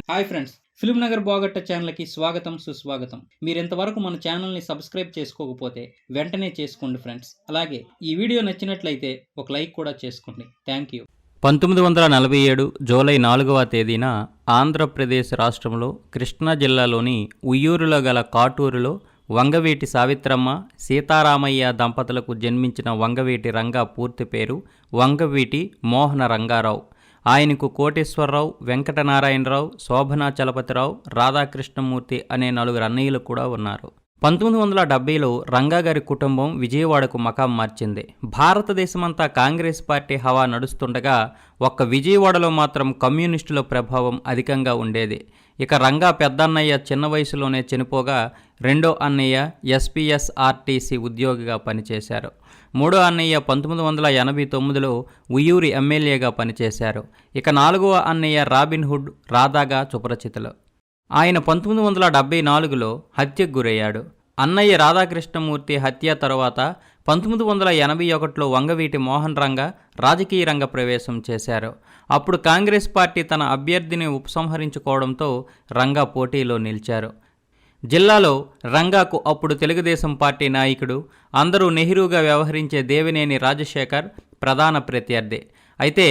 Hi friends, film Nagar బాగట్ట ఛానల్కి స్వాగతం సుస్వాగతం. మీరు ఇంతవరకు మన ఛానల్ని సబ్స్క్రైబ్ చేసుకోకపోతే వెంటనే చేసుకోండి ఫ్రెండ్స్. అలాగే ఈ వీడియో నచ్చినట్లయితే ఒక లైక్ కూడా చేసుకోండి. Thank you. 1947 జూలై 4వ తేదీన ఆంధ్రప్రదేశ్ రాష్ట్రంలో కృష్ణా జిల్లాలోని ఉయ్యూరులో గల కాటూరులో వంగవీటి సావిత్రమ్మ, సీతారామయ్య దంపతులకు జన్మించిన వంగవీటి రంగా పూర్తి పేరు వంగవీటి మోహన రంగారావు. ఆయనకు కోటేశ్వరరావు, వెంకటనారాయణరావు, శోభనా చలపతిరావు, రాధాకృష్ణమూర్తి అనే 4 అన్నయ్యలు కూడా ఉన్నారు. 1970లో రంగా గారి కుటుంబం విజయవాడకు మకాం మార్చింది. భారతదేశమంతా కాంగ్రెస్ పార్టీ హవా నడుస్తుండగా ఒక్క విజయవాడలో మాత్రం కమ్యూనిస్టుల ప్రభావం అధికంగా ఉండేది. ఇక రంగా పెద్దన్నయ్య చిన్న వయసులోనే చనిపోగా రెండో అన్నయ్య ఎస్పీఎస్ఆర్టీసీ ఉద్యోగిగా పనిచేశారు. మూడో అన్నయ్య 1989లో ఉయ్యూరి ఎమ్మెల్యేగా పనిచేశారు. ఇక నాలుగవ అన్నయ్య రాబిన్హుడ్ రాధాగా సుపరిచితులు. ఆయన 1974లో హత్యకు గురయ్యాడు. అన్నయ్య రాధాకృష్ణమూర్తి హత్య తరువాత 1981లో వంగవీటి మోహన్ రంగా రాజకీయ రంగ ప్రవేశం చేశారు. అప్పుడు కాంగ్రెస్ పార్టీ తన అభ్యర్థిని ఉపసంహరించుకోవడంతో రంగా పోటీలో నిలిచారు. జిల్లాలో రంగాకు అప్పుడు తెలుగుదేశం పార్టీ నాయకుడు, అందరూ నెహ్రూగా వ్యవహరించే దేవినేని రాజశేఖర్ ప్రధాన ప్రత్యర్థి. అయితే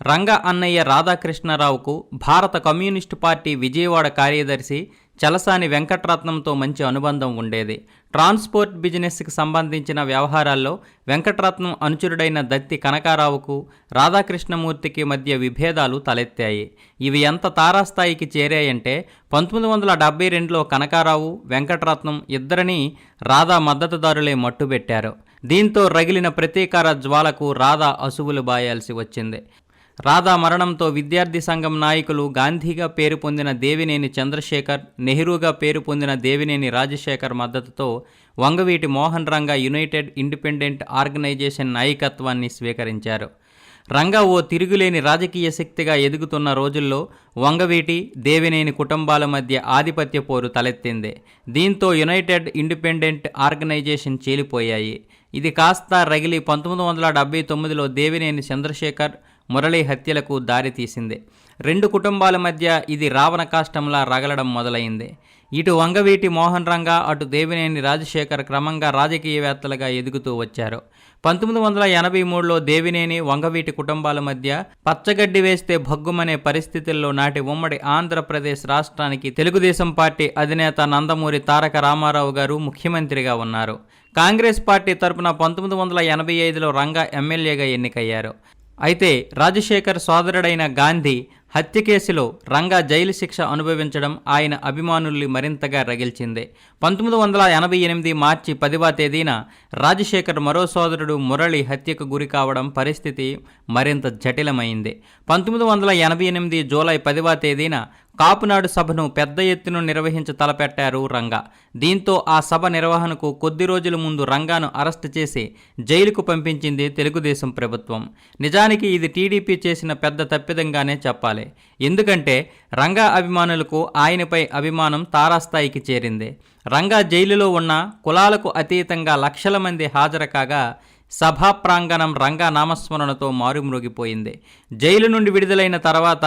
రంగా అన్నయ్య రాధాకృష్ణరావుకు భారత కమ్యూనిస్టు పార్టీ విజయవాడ కార్యదర్శి చలసాని వెంకటరత్నంతో మంచి అనుబంధం ఉండేది. ట్రాన్స్పోర్ట్ బిజినెస్కి సంబంధించిన వ్యవహారాల్లో వెంకటరత్నం అనుచరుడైన దత్తి కనకారావుకు, రాధాకృష్ణమూర్తికి మధ్య విభేదాలు తలెత్తాయి. ఇవి ఎంత తారాస్థాయికి చేరాయంటే 1972లో కనకారావు, వెంకటరత్నం ఇద్దరినీ రాధా మద్దతుదారులే మట్టుబెట్టారు. దీంతో రగిలిన ప్రతీకార జ్వాలకు రాధా అసువులు బాయాల్సి వచ్చింది. రాధా మరణంతో విద్యార్థి సంఘం నాయకులు గాంధీగా పేరు పొందిన దేవినేని చంద్రశేఖర్, నెహ్రూగా పేరు పొందిన దేవినేని రాజశేఖర్ మద్దతుతో Vangaveeti Mohan Ranga united independent organisation నాయకత్వాన్ని స్వీకరించారు. రంగా ఓ తిరుగులేని రాజకీయ శక్తిగా ఎదుగుతున్న రోజుల్లో వంగవీటి, దేవినేని కుటుంబాల మధ్య ఆధిపత్య పోరు తలెత్తింది. దీంతో యునైటెడ్ ఇండిపెండెంట్ ఆర్గనైజేషన్ చీలిపోయాయి. ఇది కాస్త రగిలి 1979లో దేవినేని చంద్రశేఖర్, మురళీ హత్యలకు దారితీసింది. 2 కుటుంబాల మధ్య ఇది రావణ కాష్టంలా రగలడం మొదలైంది. ఇటు వంగవీటి మోహన్ రంగా, అటు దేవినేని రాజశేఖర్ క్రమంగా రాజకీయవేత్తలుగా ఎదుగుతూ వచ్చారు. 1983లో దేవినేని, వంగవీటి కుటుంబాల మధ్య పచ్చగడ్డి వేస్తే భగ్గుమనే పరిస్థితుల్లో నాటి ఉమ్మడి ఆంధ్రప్రదేశ్ రాష్ట్రానికి తెలుగుదేశం పార్టీ అధినేత నందమూరి తారక రామారావు గారు ముఖ్యమంత్రిగా ఉన్నారు. కాంగ్రెస్ పార్టీ తరపున 1985లో రంగా ఎమ్మెల్యేగా ఎన్నికయ్యారు. అయితే రాజశేఖర్ సోదరుడైన గాంధీ హత్య కేసులో రంగా జైలు శిక్ష అనుభవించడం ఆయన అభిమానుల్ని మరింతగా రగిల్చింది. 1988 మార్చి 10వ తేదీన రాజశేఖర్ మరో సోదరుడు మురళి హత్యకు గురి కావడం పరిస్థితి మరింత జటిలమైంది. 1988 జూలై 10వ తేదీన కాపునాడు సభను పెద్ద ఎత్తున నిర్వహించి తలపెట్టారు రంగా. దీంతో ఆ సభ నిర్వహణకు కొద్ది రోజుల ముందు రంగాను అరెస్టు చేసి జైలుకు పంపించింది తెలుగుదేశం ప్రభుత్వం. నిజానికి ఇది టీడీపీ చేసిన పెద్ద తప్పిదంగానే చెప్పాలి. ఎందుకంటే రంగా అభిమానులకు ఆయనపై అభిమానం తారాస్థాయికి చేరింది. రంగా జైలులో ఉన్న కులాలకు అతీతంగా లక్షల మంది హాజరు కాగా సభా ప్రాంగణం రంగా నామస్మరణతో మారుమ్రోగిపోయింది. జైలు నుండి విడుదలైన తర్వాత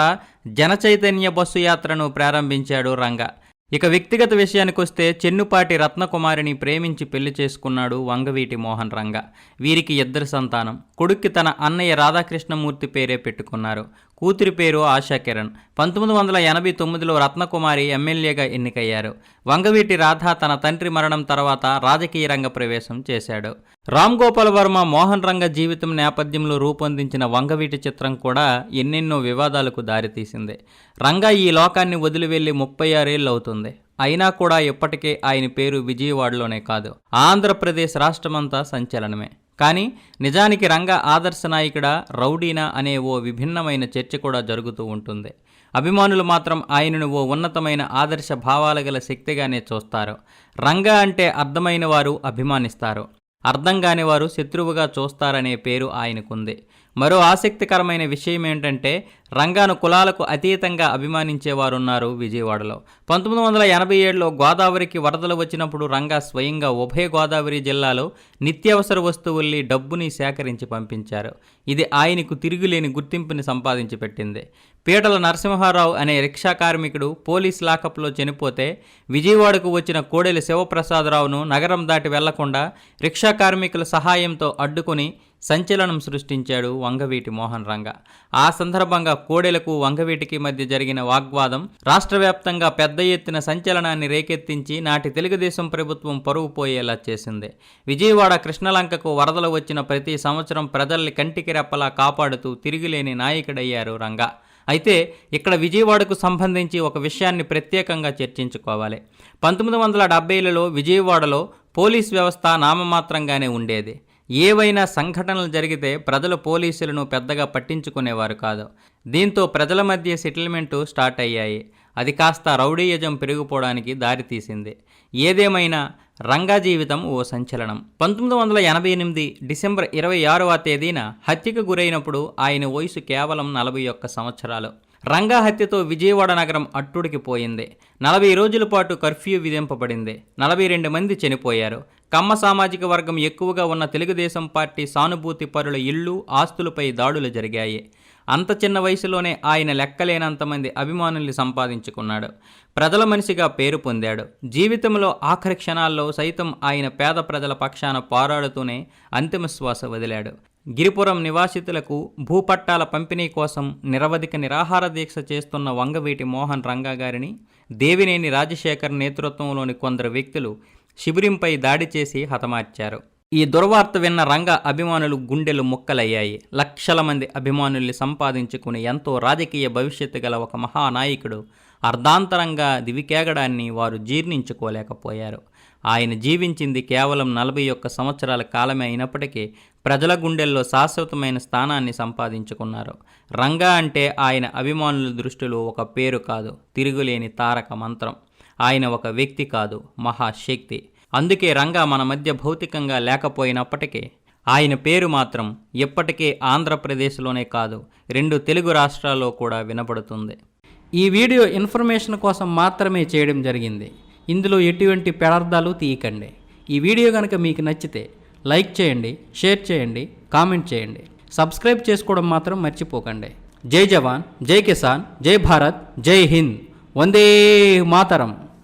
జనచైతన్య బస్సు యాత్రను ప్రారంభించాడు రంగా. ఇక వ్యక్తిగత విషయానికొస్తే చెన్నుపాటి రత్నకుమారిని ప్రేమించి పెళ్లి చేసుకున్నాడు వంగవీటి మోహన్ రంగా. వీరికి 2 సంతానం. కొడుక్కి తన అన్నయ్య రాధాకృష్ణమూర్తి పేరే పెట్టుకున్నారు. కూతురి పేరు ఆశాకిరణ్. 1989లో రత్నకుమారి ఎమ్మెల్యేగా ఎన్నికయ్యారు. వంగవీటి రాధ తన తండ్రి మరణం తర్వాత రాజకీయ రంగ ప్రవేశం చేశాడు. రామ్ గోపాల్ వర్మ మోహన్ రంగ జీవితం నేపథ్యంలో రూపొందించిన వంగవీటి చిత్రం కూడా ఎన్నెన్నో వివాదాలకు దారితీసింది. రంగా ఈ లోకాన్ని వదిలి వెళ్లి 36 ఏళ్ళు అవుతుంది. అయినా కూడా ఇప్పటికే ఆయన పేరు విజయవాడలోనే కాదు, ఆంధ్రప్రదేశ్ రాష్ట్రమంతా సంచలనమే. కానీ నిజానికి రంగా ఆదర్శ నాయకుడా, రౌడీనా అనే ఓ విభిన్నమైన చర్చ కూడా జరుగుతూ ఉంటుంది. అభిమానులు మాత్రం ఆయనను ఓ ఉన్నతమైన ఆదర్శ భావాలు గల శక్తిగానే చూస్తారు. రంగా అంటే అర్థమైన వారు అభిమానిస్తారు, అర్థం కాని వారు శత్రువుగా చూస్తారనే పేరు ఆయనకుంది. మరో ఆసక్తికరమైన విషయం ఏంటంటే రంగాను కులాలకు అతీతంగా అభిమానించేవారున్నారు విజయవాడలో. 1987లో గోదావరికి వరదలు వచ్చినప్పుడు రంగా స్వయంగా ఉభయ గోదావరి జిల్లాలో నిత్యావసర వస్తువుల్ని, డబ్బుని సేకరించి పంపించారు. ఇది ఆయనకు తిరుగులేని గుర్తింపుని సంపాదించి పెట్టింది. పీటల నరసింహారావు అనే రిక్షా కార్మికుడు పోలీస్ లాకప్లో చనిపోతే విజయవాడకు వచ్చిన కోడెల శివప్రసాదరావును నగరం దాటి వెళ్లకుండా రిక్షా కార్మికుల సహాయంతో అడ్డుకుని సంచలనం సృష్టించాడు వంగవీటి మోహన్ రంగా. ఆ సందర్భంగా కోడెలకు వంగవీటికి మధ్య జరిగిన వాగ్వాదం రాష్ట్ర వ్యాప్తంగా పెద్ద ఎత్తున సంచలనాన్ని రేకెత్తించి నాటి తెలుగుదేశం ప్రభుత్వం పరువు పోయేలా చేసింది. విజయవాడ కృష్ణలంకకు వరదలు వచ్చిన ప్రతి సంవత్సరం ప్రజల్ని కంటికి రెప్పలా కాపాడుతూ తిరిగిలేని నాయకుడయ్యారు రంగా. అయితే ఇక్కడ విజయవాడకు సంబంధించి ఒక విషయాన్ని ప్రత్యేకంగా చర్చించుకోవాలి. 1970లలో విజయవాడలో పోలీస్ వ్యవస్థ నామమాత్రంగానే ఉండేది. ఏవైనా సంఘటనలు జరిగితే ప్రజలు పోలీసులను పెద్దగా పట్టించుకునేవారు కాదు. దీంతో ప్రజల మధ్య సెటిల్మెంటు స్టార్ట్ అయ్యాయి. అది కాస్త రౌడీయజం పెరిగిపోవడానికి దారితీసింది. ఏదేమైనా రంగా జీవితం ఓ సంచలనం. 1988 డిసెంబర్ 26వ తేదీన హత్యకు గురైనప్పుడు ఆయన వయసు కేవలం 41 సంవత్సరాలు. రంగా హత్యతో విజయవాడ నగరం అట్టుడికి పోయింది. 40 రోజుల పాటు కర్ఫ్యూ విధింపబడింది. 42 మంది చనిపోయారు. కమ్మ సామాజిక వర్గం ఎక్కువగా ఉన్న తెలుగుదేశం పార్టీ సానుభూతి పరుల ఇళ్ళు, ఆస్తులపై దాడులు జరిగాయి. అంత చిన్న వయసులోనే ఆయన లెక్కలేనంతమంది అభిమానుల్ని సంపాదించుకున్నాడు. ప్రజల మనిషిగా పేరు పొందాడు. జీవితంలో ఆఖరి క్షణాల్లో సైతం ఆయన పేద ప్రజల పక్షాన పోరాడుతూనే అంతిమ శ్వాస వదిలాడు. గిరిపురం నివాసితులకు భూపట్టాల పంపిణీ కోసం నిరవధిక నిరాహార దీక్ష చేస్తున్న వంగవీటి మోహన్ రంగా గారిని దేవినేని రాజశేఖర్ నేతృత్వంలోని కొందరు వ్యక్తులు శిబిరంపై దాడి చేసి హతమార్చారు. ఈ దుర్వార్త విన్న రంగా అభిమానులు గుండెలు ముక్కలయ్యాయి. లక్షల మంది అభిమానుల్ని సంపాదించుకుని ఎంతో రాజకీయ భవిష్యత్తు గల ఒక మహానాయకుడు అర్ధాంతరంగా దివికేగడాన్ని వారు జీర్ణించుకోలేకపోయారు. ఆయన జీవించింది కేవలం 41 సంవత్సరాల కాలమే అయినప్పటికీ ప్రజల గుండెల్లో శాశ్వతమైన స్థానాన్ని సంపాదించుకున్నారు. రంగా అంటే ఆయన అభిమానుల దృష్టిలో ఒక పేరు కాదు, తిరుగులేని తారక మంత్రం. ఆయన ఒక వ్యక్తి కాదు, మహాశక్తి. అందుకే రంగా మన మధ్య భౌతికంగా లేకపోయినప్పటికీ ఆయన పేరు మాత్రం ఎప్పటికీ ఆంధ్రప్రదేశ్లోనే కాదు, 2 తెలుగు రాష్ట్రాల్లో కూడా వినపడుతుంది. ఈ వీడియో ఇన్ఫర్మేషన్ కోసం మాత్రమే చేయడం జరిగింది. ఇందులో ఎటువంటి పెడార్థాలు తీయకండి. ఈ వీడియో కనుక మీకు నచ్చితే లైక్ చేయండి, షేర్ చేయండి, కామెంట్ చేయండి. సబ్స్క్రైబ్ చేసుకోవడం మాత్రం మర్చిపోకండి. జై జవాన్, జై కిసాన్, జై భారత్, జై హింద్, వందే మాతరం.